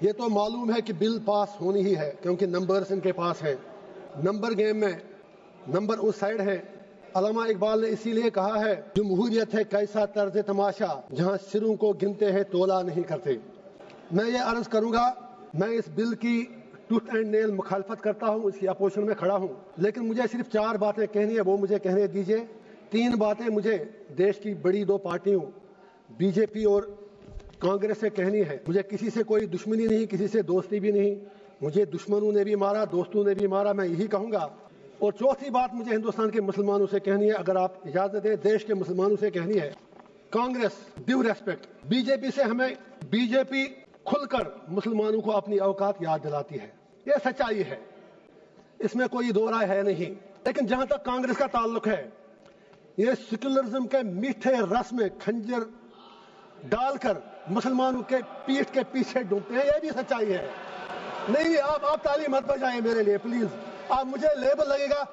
یہ تو معلوم ہے کہ بل پاس ہونی ہی ہے کیونکہ نمبرز ان کے پاس ہے. نمبر گیم میں نمبر اس سائڈ ہے. علامہ اقبال نے اسی لیے کہا ہے جمہوریت ہے کیسا طرز تماشا جہاں سروں کو گنتے ہیں تولا نہیں کرتے. میں یہ عرض کروں گا میں اس بل کی ٹوتھ اینڈ نیل مخالفت کرتا ہوں, اس کی اپوزیشن میں کھڑا ہوں, لیکن مجھے صرف 4 باتیں کہنی ہے, وہ مجھے کہنے دیجئے. 3 باتیں مجھے دیش کی بڑی 2 پارٹیوں بی جے پی اور کانگریس سے کہنی ہے. مجھے کسی سے کوئی دشمنی نہیں, کسی سے دوستی بھی نہیں. مجھے دشمنوں نے بھی مارا, دوستوں نے بھی مارا, میں یہی کہوں گا. اور چوتھی بات مجھے ہندوستان کے مسلمانوں سے کہنی ہے, اگر آپ اجازت دیں دیش کے مسلمانوں سے کہنی ہے. Congress due respect, B J P سے ہمیں بی جے پی کھل کر مسلمانوں کو اپنی اوقات یاد دلاتی ہے, یہ سچائی ہے, اس میں کوئی دو رائے ہے نہیں. لیکن جہاں تک کانگریس کا تعلق ہے, یہ سیکولرزم کے میٹھے رس میں کھنجر ڈال کر مسلمانوں کے پیٹھ کے پیچھے ڈوبتے ہیں, یہ بھی سچائی ہے. نہیں آپ تالی مت بجائیں میرے لیے پلیز, آپ مجھے لیبل لگے گا,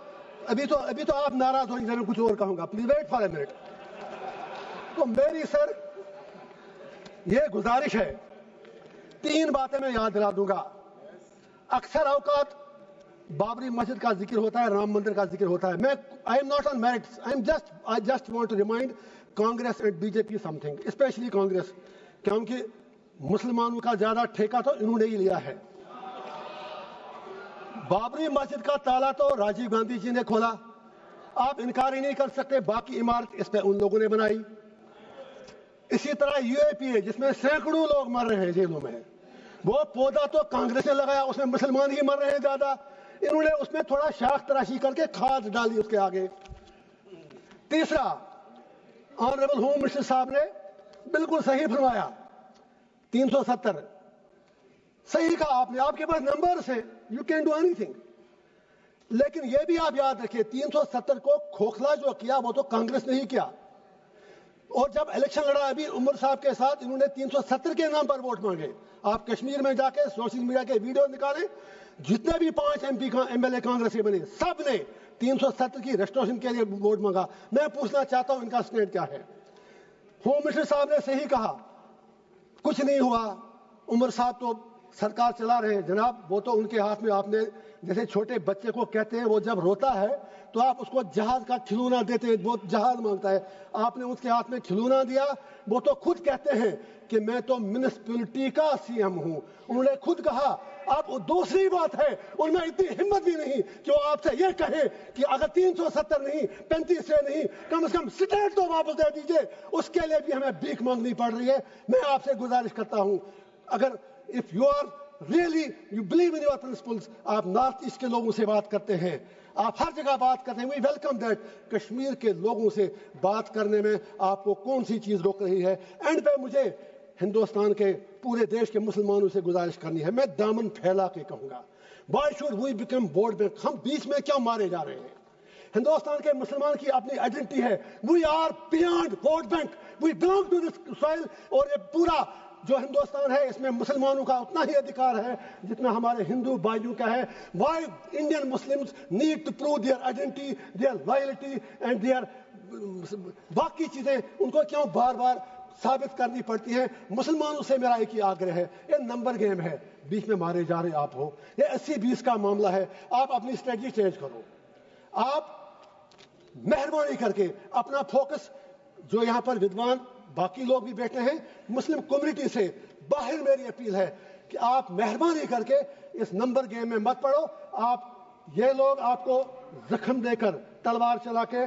ابھی تو آپ ناراض ہوں گے, میں کچھ اور کہوں گا, please wait for a minute. تو میری سر یہ گزارش ہے, 3 باتیں میں یاد دلا دوں گا. اکثر اوقات بابری مسجد کا ذکر ہوتا ہے, رام مندر کا ذکر ہوتا ہے. میں I am not on merits, I just want to remind Congress and B J P something, especially Congress, کیونکہ مسلمانوں کا زیادہ ٹھیکہ تو انہوں نے ہی لیا ہے. بابری مسجد کا تالا تو راجیو گاندھی جی نے کھولا, آپ انکار ہی نہیں کر سکتے. باقی عمارت اس پہ ان لوگوں نے بنائی. اسی طرح یو اے پی اے جس میں سینکڑوں لوگ مر رہے ہیں جیلوں میں, وہ پودا تو کانگریس نے لگایا, اس میں مسلمان ہی مر رہے ہیں زیادہ. انہوں نے اس میں تھوڑا شاخ تراشی کر کے کھاد ڈالی اس کے آگے. تیسرا, آنریبل ہوم منسٹر صاحب نے بالکل صحیح فرمایا, 370 صحیح کہا آپ نے, آپ کے پاس نمبرز ہیں, you can do any thing. لیکن یہ بھی آپ یاد رکھیے 370 کو کھوکھلا جو کیا وہ تو کانگریس نے ہی کیا. اور جب الیکشن لڑا ابھی عمر صاحب کے ساتھ, انہوں نے 370 کے نام پر ووٹ مانگے. آپ کشمیر میں جا کے سوشل میڈیا کے ویڈیو نکالیں, جتنے بھی 5 ایم ایل اے کانگریس کے بنے سب نے 370 کی ریسٹوریشن کے لیے ووٹ مانگا. میں پوچھنا چاہتا ہوں ان کا اسٹینڈ کیا ہے. ہوم منسٹر صاحب نے صحیح کہا, کچھ نہیں ہوا, عمر صاحب تو سرکار چلا رہے ہیں. جناب وہ تو ان کے ہاتھ میں, آپ نے جیسے چھوٹے بچے کو کہتے ہیں وہ جب روتا ہے تو آپ اس کو جہاز کا کھلونا دیتے ہیں, وہ جہاز مانگتا ہے, آپ نے اس کے ہاتھ میں کھلونا دیا. وہ تو خود کہتے ہیں کہ میں تو میونسپلٹی کا سی ایم ہوں, انہوں نے خود کہا. اب دوسری بات ہے, ان میں اتنی ہمت بھی نہیں کہ وہ آپ سے یہ کہیں کہ اگر 370 نہیں 35 سے نہیں, کم از کم اسٹیٹ تو واپس دے دیجئے. اس کے لیے بھی ہمیں بھیک مانگنی پڑ رہی ہے. میں آپ سے گزارش کرتا ہوں, اگر if you are really you believe in your principles, آپ نارتھ ایسٹ کے لوگوں سے بات کرتے ہیں, آپ ہر جگہ بات کرتے ہیں, we welcome that. کشمیر کے لوگوں سے بات کرنے میں آپ کو کون سی چیز روک رہی ہے؟ اینڈ پہ مجھے ہندوستان کے پورے دیش کے مسلمانوں سے گزارش کرنی ہے, میں دامن پھیلا کے کہوں گا, why should we become vote bank? ہم بیچ میں کیا مارے جا رہے ہیں؟ ہندوستان کے مسلمان کی اپنی آئیڈینٹی ہے, we are beyond vote bank, we belong to this soil. اور یہ پورا جو ہندوستان ہے اس میں مسلمانوں کا اتنا ہی ادھیکار ہے جتنا ہمارے ہندو بھائیوں کا ہے. Why Indian Muslims need to prove their identity, their loyalty and their باقی چیزیں ان کو کیوں بار بار ثابت کرنی پڑتی ہیں؟ مسلمانوں سے میرا ایک ہی آگرہ ہے, یہ نمبر گیم ہے, بیچ میں مارے جا رہے آپ ہو, یہ 80-20 کا معاملہ ہے. آپ اپنی اسٹریٹجی چینج کرو. آپ مہربانی کر کے اپنا فوکس, جو یہاں پر ودوان باقی لوگ بھی بیٹھے ہیں مسلم کمیونٹی سے باہر, میری اپیل ہے کہ آپ مہربانی کر کے اس نمبر گیم میں مت پڑو. آپ یہ لوگ آپ کو زخم دے کر تلوار چلا کے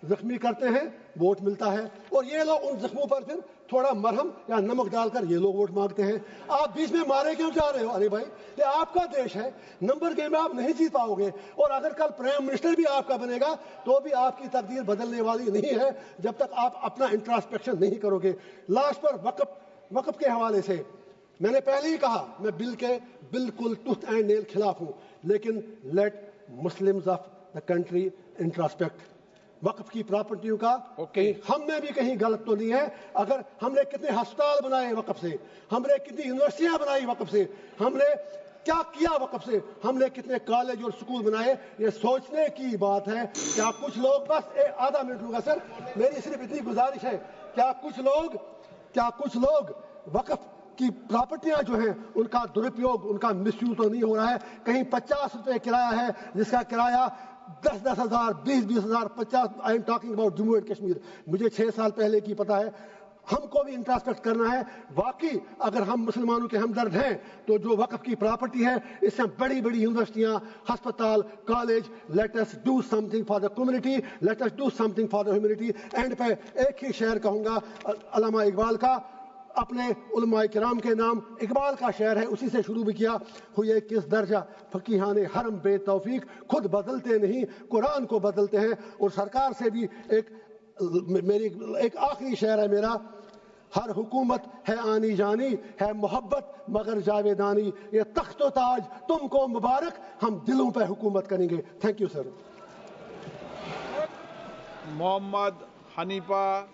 زخمی کرتے ہیں, ووٹ ملتا ہے, اور یہ لوگ ان زخموں پر پھر تھوڑا مرہم یا نمک ڈال کر یہ لوگ ووٹ مانگتے ہیں. آپ بیچ میں مارے کیوں جا رہے ہو؟ ارے بھائی یہ آپ کا دیش ہے, نمبر گیم میں آپ نہیں جیت پاؤ گے. اور اگر کل پرائم منسٹر بھی آپ کا بنے گا تو بھی آپ کی تقدیر بدلنے والی نہیں ہے جب تک آپ اپنا انٹراسپیکشن نہیں کرو گے. لاسٹ پر وقف کے حوالے سے میں نے پہلے ہی کہا, میں بل کے بالکل ٹوتھ اینڈ نیل خلاف ہوں, لیکن let Muslims of the country introspect. وقف کی پراپرٹیوں کا ہم میں بھی کہیں غلط تو نہیں ہے. اگر ہم نے کتنے ہسپتال بنائے وقف سے, ہم نے کتنی یونیورسٹیاں بنائی وقف سے, ہم نے کیا کیا وقف سے, ہم نے کتنے کالج اور سکول بنائے, یہ سوچنے کی بات ہے. کیا کچھ لوگ, بس آدھا منٹ لوں گا سر, میری صرف اتنی گزارش ہے, کیا کچھ لوگ وقف کی پراپرٹیاں جو ہیں ان کا درپیوگ، ان کا مس یوز تو نہیں ہو رہا ہے. کہیں 50 روپے کرایہ ہے جس کا کرایہ 10-10 ہزار، 20-20 ہزار، 50. I am talking about Jammu and Kashmir. مجھے 6 سال پہلے کی پتہ ہے. ہم کو بھی انٹراسپیکٹ کرنا ہے. واقعی اگر ہم مسلمانوں کے ہمدرد ہیں تو جو وقف کی پراپرٹی ہے اس سے بڑی بڑی یونیورسٹیاں، ہسپتال، college, let us do something for the community, let us do something for the humanity. And پہ ایک ہی شعر کہوں گا علامہ اقبال کا، اپنے علماء کرام کے نام. اقبال کا شعر ہے، اسی سے شروع بھی کیا. ہوئے کس درجہ فقیہان حرم بے توفیق، خود بدلتے نہیں قرآن کو بدلتے ہیں. اور سرکار سے بھی ایک آخری شعر ہے میرا. ہر حکومت ہے آنی جانی، ہے محبت مگر جاویدانی. یہ تخت و تاج تم کو مبارک، ہم دلوں پہ حکومت کریں گے. Thank you sir. Muhammad Hanifa